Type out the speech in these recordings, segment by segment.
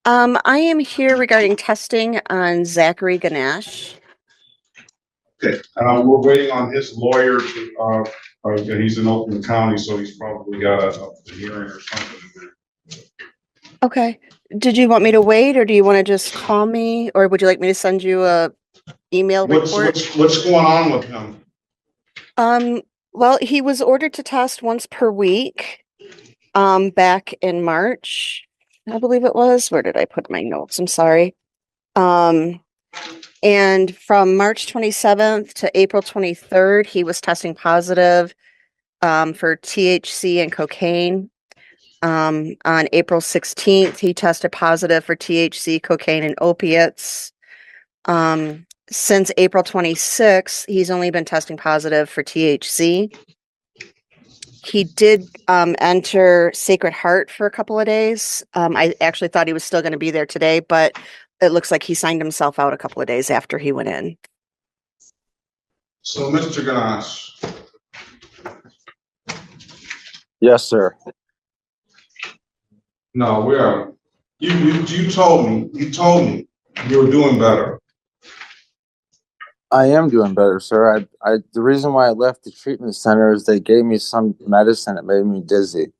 I am here regarding testing on Zachary Ganesh. Okay, we're waiting on his lawyer to, he's in Oakland County, so he's probably got a hearing or something. Okay. Did you want me to wait, or do you want to just call me, or would you like me to send you a email report? What's going on with him? Well, he was ordered to test once per week, back in March, I believe it was. Where did I put my notes? I'm sorry. And from March 27th to April 23rd, he was testing positive for THC and cocaine. On April 16th, he tested positive for THC, cocaine, and opiates. Since April 26th, he's only been testing positive for THC. He did enter Sacred Heart for a couple of days. I actually thought he was still going to be there today, but it looks like he signed himself out a couple of days after he went in. So, Mr. Ganesh. Yes, sir. No, we are. You told me you were doing better. I am doing better, sir. The reason why I left the treatment center is they gave me some medicine that made me dizzy.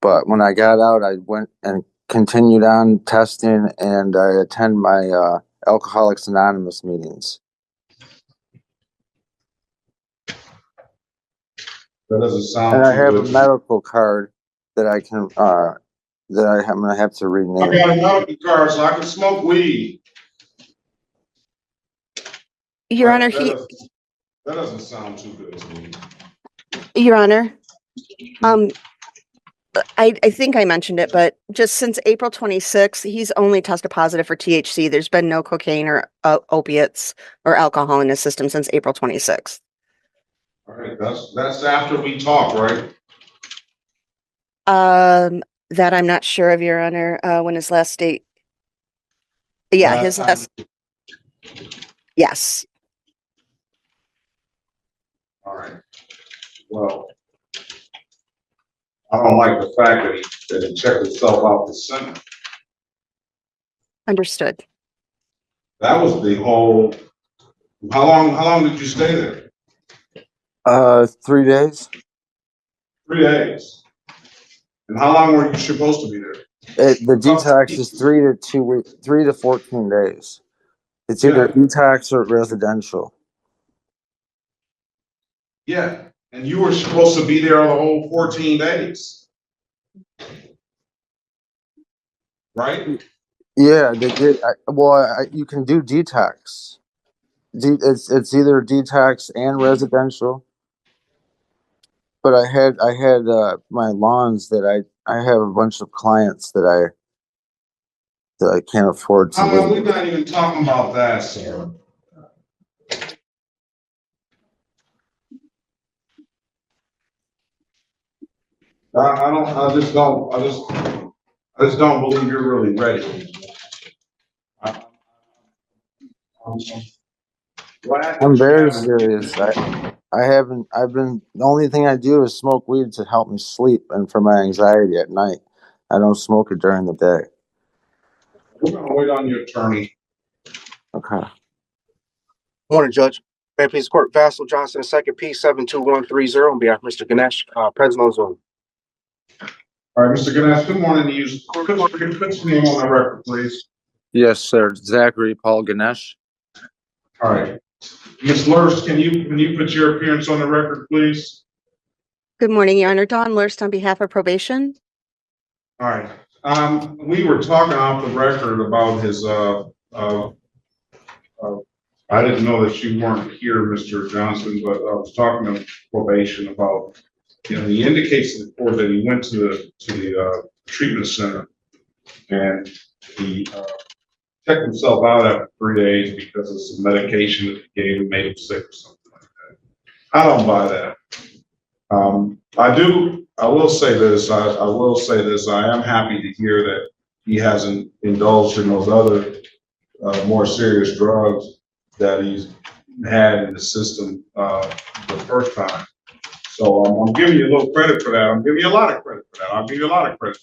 But when I got out, I went and continued on testing, and I attend my Alcoholics Anonymous meetings. That doesn't sound. And I have good. a medical card that I can that I'm gonna have to renew. I got a medical card, so I can smoke weed. Your Honor, that doesn't sound too good to me. Your Honor, I think I mentioned it, but just since April 26th, he's only tested positive for THC. There's been no cocaine or opiates or alcohol in his system since April 26th. All right, that's after we talk, right? That I'm not sure of, Your Honor. When his last date? Yeah, his last. Yes. All right. Well, I don't like the fact that he checked himself out this summer. Understood. That was the whole. How long did you stay there? 3 days. 3 days. And how long were you supposed to be there? The detox is 3 to 2 weeks, 3 to 14 days. It's either detox or residential. Yeah, and you were supposed to be there the whole 14 days, right? Yeah, they did. You can do detox. It's either detox and residential. But I had my lawns that I have a bunch of clients that I can't afford to live. We're not even talking about that, sir. I just don't believe you're really ready. I'm very serious. I've been, the only thing I do is smoke weed to help me sleep and for my anxiety at night. I don't smoke it during the day. We're gonna wait on your attorney. Okay. Morning, Judge. May I please court Vassal Johnson, second P72130 on behalf of Mr. Ganesh, present on Zoom. All right, Mr. Ganesh, good morning to you. Put your name on the record, please. Yes, sir. Zachary Paul Ganesh. All right. Ms. Lurst, can you put your appearance on the record, please? Good morning, Your Honor. Dawn Lurst on behalf of probation. All right. We were talking off the record about his I didn't know that you weren't here, Mr. Johnson, but I was talking to probation about, he indicates to the court that he went to the treatment center and he checked himself out after 3 days because of some medication that he gave him made him sick or something like that. I don't buy that. I will say this. I am happy to hear that he hasn't indulged in those other more serious drugs that he's had in the system the first time. So I'm giving you a little credit for that. I'm giving you a lot of credit for that. I'll give you a lot of credit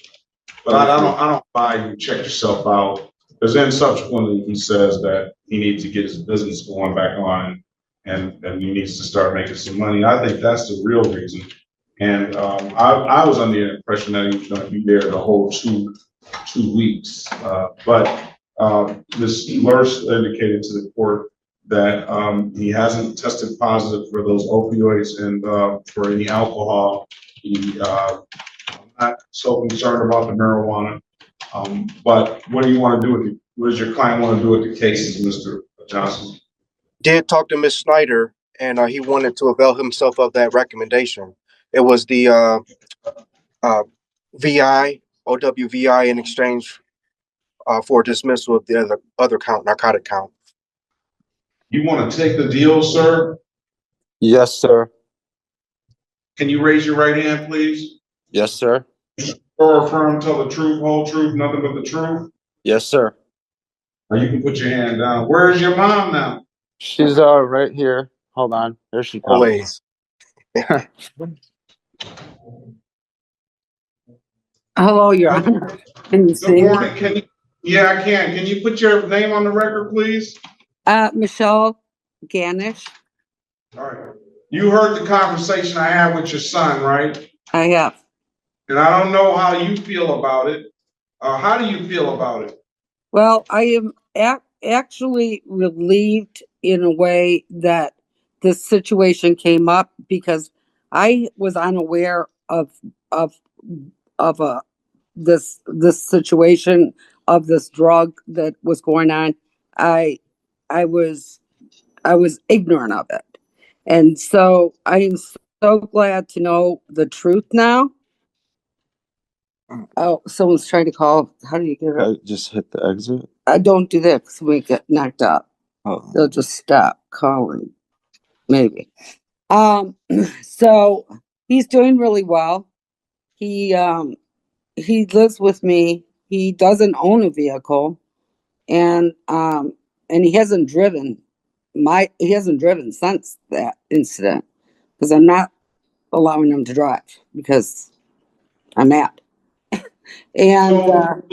for that. But I don't buy you check yourself out. Because then subsequently he says that he needs to get his business going back on and he needs to start making some money. I think that's the real reason. And I was under the impression that he was going to be there the whole 2 weeks. But Ms. Lurch indicated to the court that he hasn't tested positive for those opioids and for any alcohol. I'm not so concerned about the marijuana. But what do you want to do with it? What does your client want to do with the cases, Mr. Johnson? Did talk to Ms. Snyder, and he wanted to avail himself of that recommendation. It was the OWVI in exchange for dismissal of the other count, narcotic count. You want to take the deal, sir? Yes, sir. Can you raise your right hand, please? Yes, sir. Or affirm, tell the truth, whole truth, nothing but the truth? Yes, sir. Or you can put your hand down. Where's your mom now? She's right here. Hold on. There she comes. Always. Hello, Your Honor. Can you see Good me? morning. Yeah, I can. Can you put your name on the record, please? Michelle Ganish. All right. You heard the conversation I had with your son, right? I have. And I don't know how you feel about it. How do you feel about it? Well, I am actually relieved in a way that this situation came up because I was unaware of this situation of this drug that was going on. I was ignorant of it, and so I am so glad to know the truth now. Oh, someone's trying to call. How do you get it? I just hit the exit. I don't do that because we get knocked up. Oh. They'll just stop calling, maybe. So he's doing really well. He lives with me. He doesn't own a vehicle, and he hasn't driven since that incident because I'm not allowing him to drive because I'm mad. And So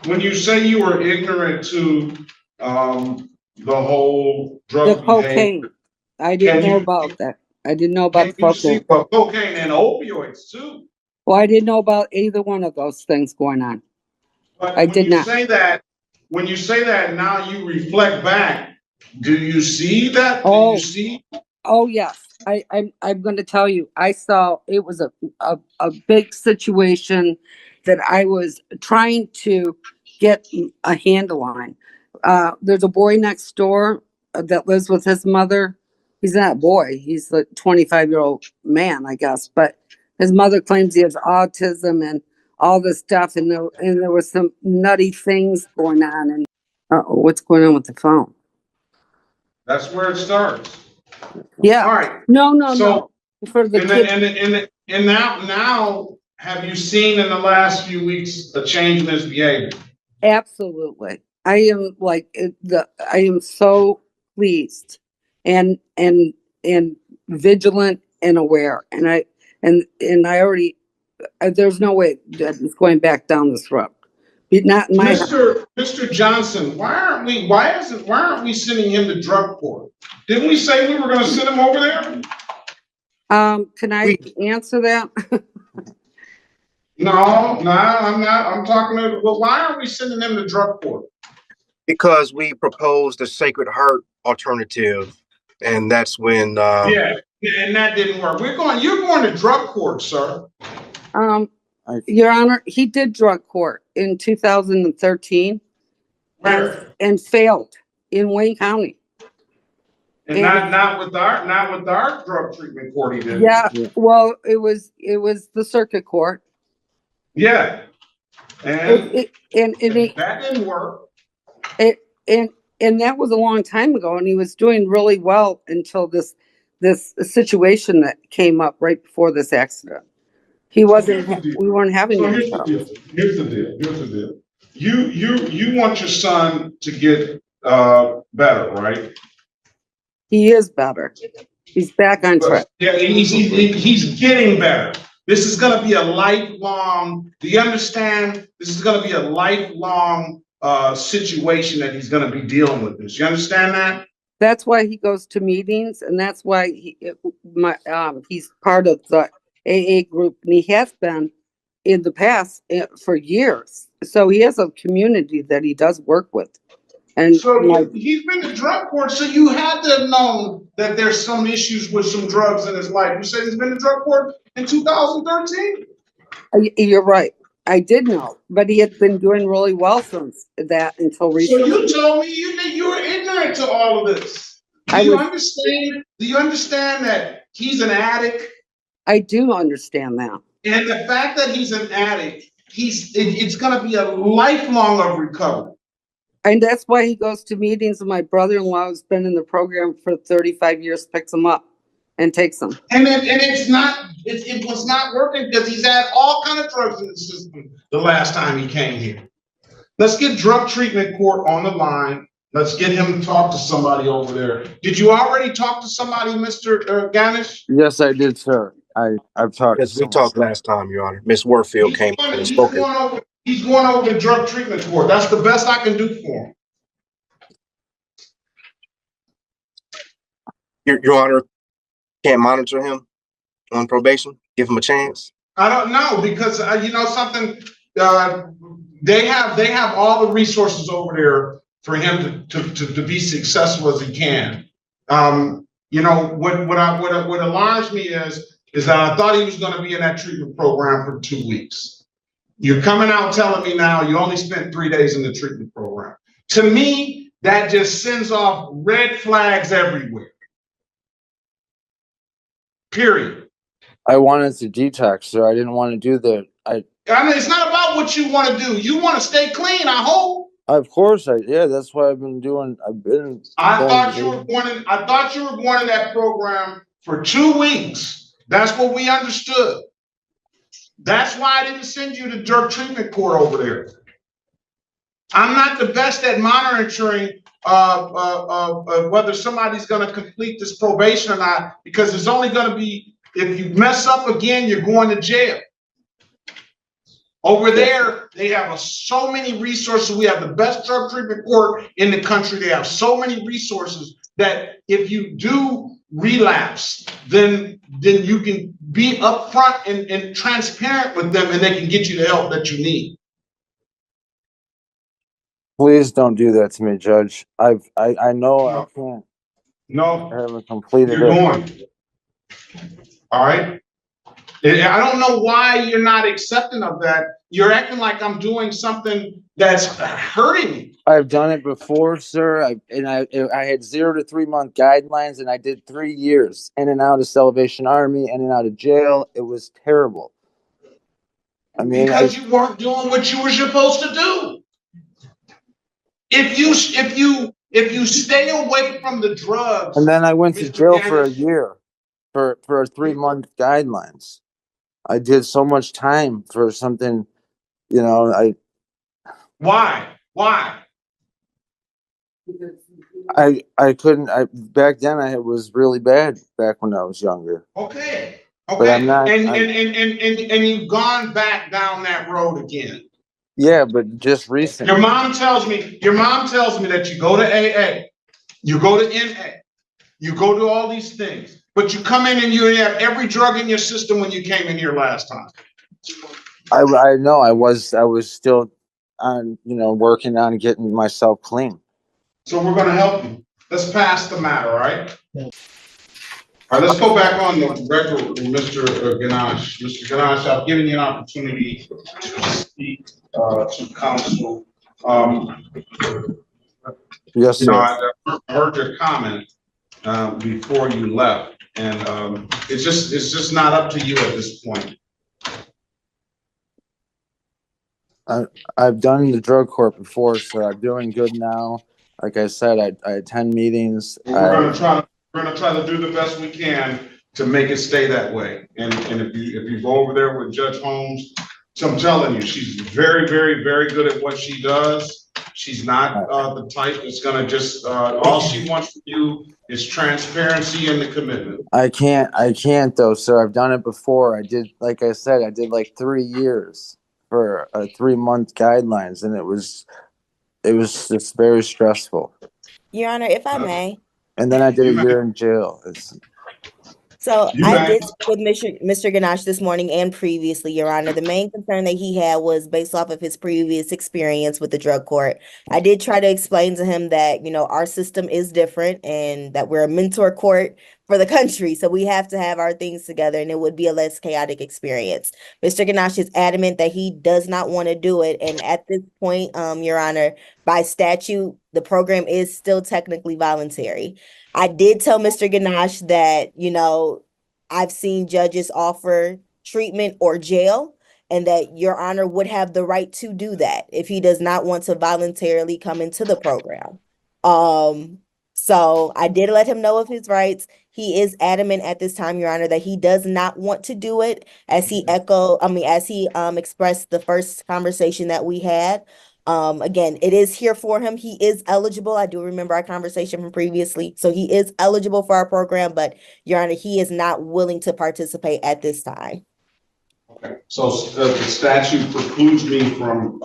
when you say you were ignorant to the whole drug the cocaine, I didn't know about that. I didn't know about the cocaine. Cocaine and opioids too. Well, I didn't know about either one of those things going on. But I did not. When you say that, now you reflect back. Do you see that? Oh. Do you see? Oh yes, I'm going to tell you. I saw it was a big situation that I was trying to get a handle on. There's a boy next door that lives with his mother. He's not a boy. He's a 25-year-old man, I guess. But his mother claims he has autism and all this stuff. And there was some nutty things going on. And what's going on with the phone? That's where it starts. Yeah. All right. No. For the kids. And now, have you seen in the last few weeks a change in his behavior? Absolutely. I am so pleased and vigilant and aware. And I already, there's no way that it's going back down this road. Not in my Mr. Johnson, why aren't we sending him to drug court? Didn't we say we were going to send him over there? Can I answer that? No, I'm not. I'm talking to, well, why aren't we sending him to drug court? Because we proposed the Sacred Heart alternative, and that's when Yeah, and that didn't work. You're going to drug court, sir. Your Honor, he did drug court in 2013 and failed in Wayne County. And not with our drug treatment court he did. Yeah, well, it was the circuit court. Yeah. And that didn't work. And that was a long time ago, and he was doing really well until this situation that came up right before this accident. We weren't having any problems. Here's the deal. You want your son to get better, right? He is better. He's back on track. Yeah, he's getting better. This is gonna be a lifelong, do you understand? This is gonna be a lifelong situation that he's gonna be dealing with this. You understand that? That's why he goes to meetings, and that's why he's part of the AA group, and he has been in the past for years. So he has a community that he does work with. And So he's been to drug court, so you had to have known that there's some issues with some drugs in his life. You said he's been to drug court in 2013? you're right. I did know, but he had been doing really well since that until So recently. you told me you were ignorant to all of this. Do you understand? Do you understand that he's an addict? I do understand that. And the fact that he's an addict, it's gonna be a lifelong of recovery. And that's why he goes to meetings, and my brother-in-law has been in the program for 35 years, picks him up and takes them. And it was not working because he's had all kind of drugs in the system the last time he came here. Let's get drug treatment court on the line. Let's get him to talk to somebody over there. Did you already talk to somebody, Mr. Ganesh? Yes, I did, sir. I've talked. Yes, we talked last time, Your Honor. Miss Warfield came and spoke. He's going over to drug treatment court. That's the best I can do for him. Your Honor, can't monitor him on probation? Give him a chance? I don't know, because you know something, they have all the resources over there for him to be successful as he can. You know, what alarms me is that I thought he was going to be in that treatment program for 2 weeks. You're coming out telling me now you only spent 3 days in the treatment program. To me, that just sends off red flags everywhere. Period. I wanted to detox, sir. I didn't want to do the. I mean, it's not about what you want to do. You want to stay clean, I hope. Of course, that's what I've been doing. I thought you were going in that program for 2 weeks. That's what we understood. That's why I didn't send you to drug treatment court over there. I'm not the best at monitoring whether somebody's going to complete this probation or not, because it's only going to be, if you mess up again, you're going to jail. Over there, they have so many resources. We have the best drug treatment court in the country. They have so many resources that if you do relapse, then you can be upfront and transparent with them, and they can get you the help that you need. Please don't do that to me, Judge. I know I can't. No, I haven't completed you're it. going. All right. I don't know why you're not accepting of that. You're acting like I'm doing something that's hurting me. I've done it before, sir. I had 0 to 3 month guidelines, and I did 3 years in and out of Salvation Army, in and out of jail. It was terrible. I mean, because you weren't doing what you were supposed to do. If you stay away from the drugs, and then I went to Mr. jail Ganesh, for a year for 3 month guidelines. I did so much time for something, you know. Why? I couldn't. Back then it was really bad. Back when I was younger. Okay. But I'm not. And you've gone back down that road again. Yeah, but just recently. Your mom tells me that you go to AA, you go to NA, you go to all these things, but you come in and you have every drug in your system when you came in here last time. I know I was still on, working on getting myself clean. So we're going to help you. Let's pass the matter, all right? All right, let's go back on the record with Mr. Ganesh. Mr. Ganesh, I've given you an opportunity to speak to counsel. Yes, sir. I heard your comment before you left, and it's just not up to you at this point. I've done the drug court before, so I'm doing good now. Like I said, I attend meetings. We're gonna try to do the best we can to make it stay that way. And if you go over there with Judge Holmes, so I'm telling you, she's very, very, very good at what she does. She's not, the type that's gonna just, all she wants from you is transparency and the commitment. I can't though, sir. I've done it before. I did, like I said, I did like 3 years for a 3-month guidelines, and it was just very stressful. Your Honor, if I may. And then I did You a may. year in jail. So You I may. did speak with Mr. Ganache this morning and previously, Your Honor. The main concern that he had was based off of his previous experience with the drug court. I did try to explain to him that, our system is different and that we're a mentor court for the country. So we have to have our things together and it would be a less chaotic experience. Mr. Ganache is adamant that he does not want to do it. And at this point, Your Honor, by statute, the program is still technically voluntary. I did tell Mr. Ganache that, I've seen judges offer treatment or jail, and that Your Honor would have the right to do that if he does not want to voluntarily come into the program. So I did let him know of his rights. He is adamant at this time, Your Honor, that he does not want to do it, as he expressed the first conversation that we had. Again, it is here for him. He is eligible. I do remember our conversation from previously. So he is eligible for our program, but Your Honor, he is not willing to participate at this time. Okay. So the statute precludes me from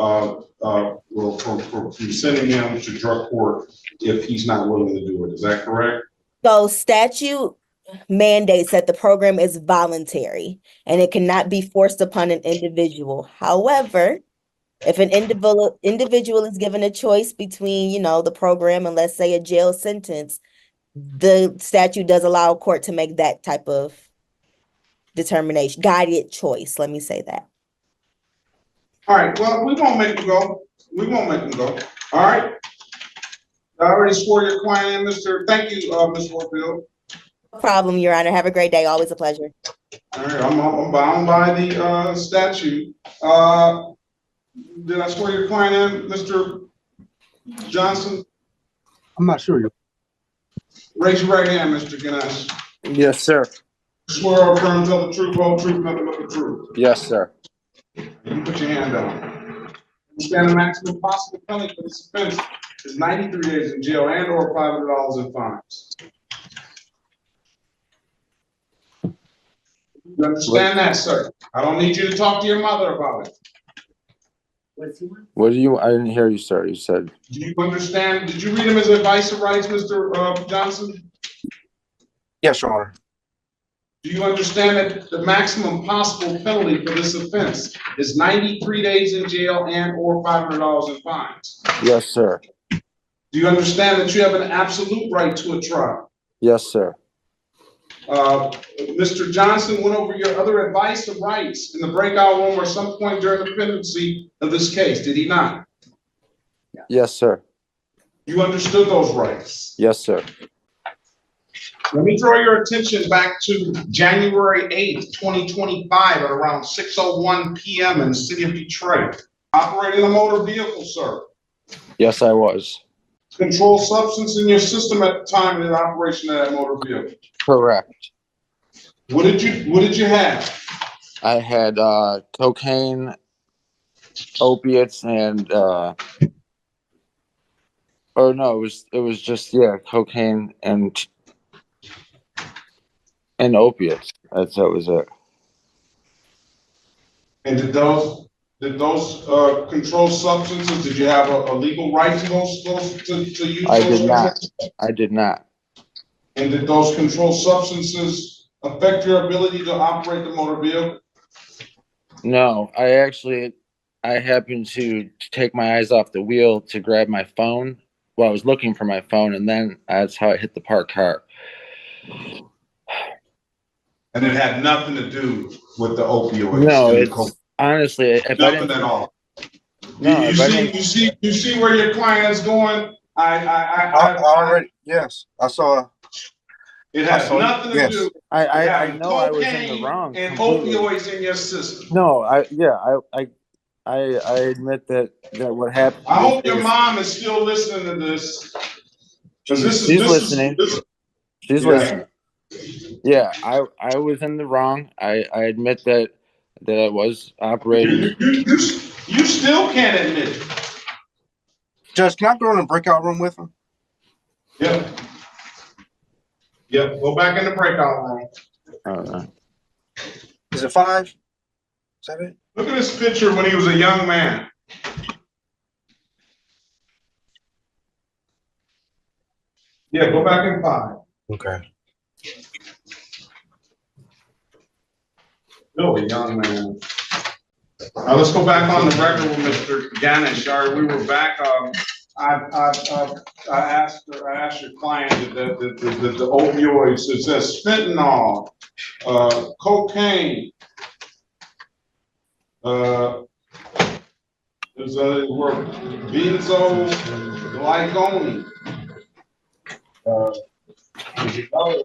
sending him to drug court if he's not willing to do it. Is that correct? So statute mandates that the program is voluntary and it cannot be forced upon an individual. However, if an individual is given a choice between, the program and, let's say, a jail sentence, the statute does allow a court to make that type of determination, guided choice. Let me say that. All right. Well, we won't make him go. All right. I already swore your client in, Mr. Thank you, Ms. Warfield. No problem, Your Honor. Have a great day. Always a pleasure. All right. I'm bound by the statute. Did I swear your client in, Mr. Johnson? I'm not sure. Raise your right hand, Mr. Ganesh. Yes, sir. Swear or affirm, tell the truth, whole truth, nothing but the truth. Yes, sir. You put your hand down. Understand the maximum possible penalty for this offense is 93 days in jail and or $500 in fines. You understand that, sir? I don't need you to talk to your mother about it. What do you? I didn't hear you, sir. You said. Do you understand? Did you read him his advice of rights, Mr. Johnson? Yes, Your Honor. Do you understand that the maximum possible penalty for this offense is 93 days in jail and or $500 in fines? Yes, sir. Do you understand that you have an absolute right to a trial? Yes, sir. Mr. Johnson went over your other advice of rights in the breakout room or some point during the pendency of this case, did he not? Yes, sir. You understood those rights? Yes, sir. Let me draw your attention back to January 8th, 2025 at around 6:01 p.m. in the city of Detroit. Operating a motor vehicle, sir. Yes, I was. Controlled substance in your system at the time of the operation of that motor vehicle. Correct. What did you have? I had cocaine, opiates, and it was just cocaine and opiates. That was it. And did those controlled substances? Did you have a legal right to those to use? I did not. I did not. And did those controlled substances affect your ability to operate the motor vehicle? No, I happened to take my eyes off the wheel to grab my phone while I was looking for my phone, and then that's how I hit the parked car. And it had nothing to do with the opioids. No, it's honestly, if nothing at all. No, you see where your client is going. I already, yes, I saw. It has nothing to do. I know I was in the wrong. And completely. opioids in your system. No, I admit that what happened. I hope your mom is still listening to this. She's listening. She's listening. Yeah, I was in the wrong. I admit that I was operating. You still can't admit it. Judge, can I go in the breakout room with him? Yep. Yep, go back in the breakout room. All right. Is it 5? Is that it? Look at this picture when he was a young man. Yeah, go back in 5. Okay. Really young man. Now let's go back on the record with Mr. Ganesh. All right, we were back. I asked your client the opioids. It says fentanyl, cocaine. There's a word benzoglycone. There's another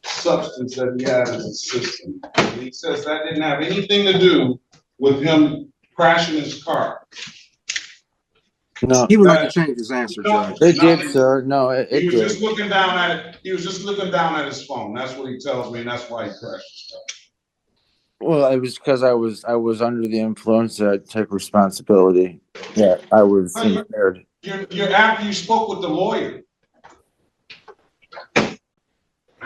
substance that he had in his system. And he says that didn't have anything to do with him crashing his car. No, He would like to change his answer, Judge. it did, sir. No, it He was did. just looking down at it. He was just looking down at his phone. That's what he tells me, and that's why he crashed his car. Well, it was because I was under the influence. I took responsibility. Yeah, I was impaired. You're after you spoke with the lawyer.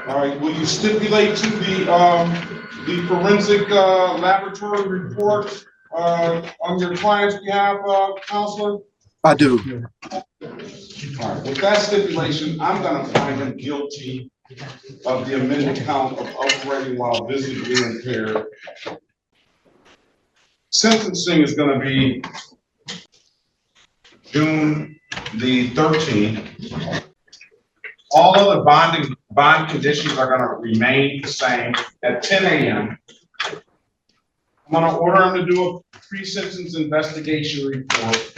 All right, will you stipulate to the forensic laboratory report on your client's behalf, counselor? I do. All right, with that stipulation, I'm gonna find him guilty of the amended count of operating while visibly impaired. Sentencing is gonna be June the 13th. All other bond conditions are gonna remain the same at 10 a.m. I'm gonna order him to do a pre-sentence investigation report.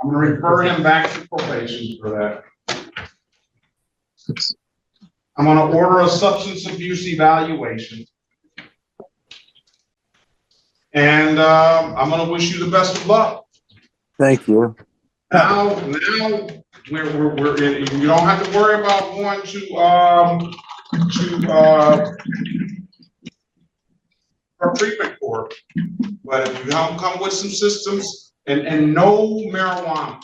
I'm gonna refer him back to probation for that. I'm gonna order a substance abuse evaluation. And I'm gonna wish you the best of luck. Thank you. Now we're in, you don't have to worry about going to our treatment court. But if you don't come with some systems and no marijuana,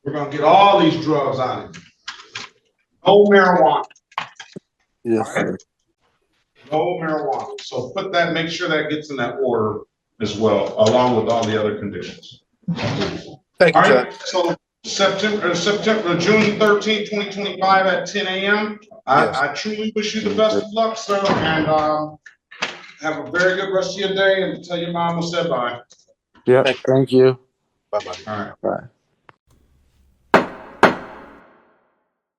we're gonna get all these drugs out of you. No marijuana. Yes, sir. No marijuana. So make sure that gets in that order as well, along with all the other conditions. Thank you, All Judge. right, so June 13th, 2025 at 10 a.m. Yes. I truly wish you the best of luck, sir, and have a very good rest of your day, and tell your mom we said bye. Yeah, thank you. Bye-bye. All right. Bye.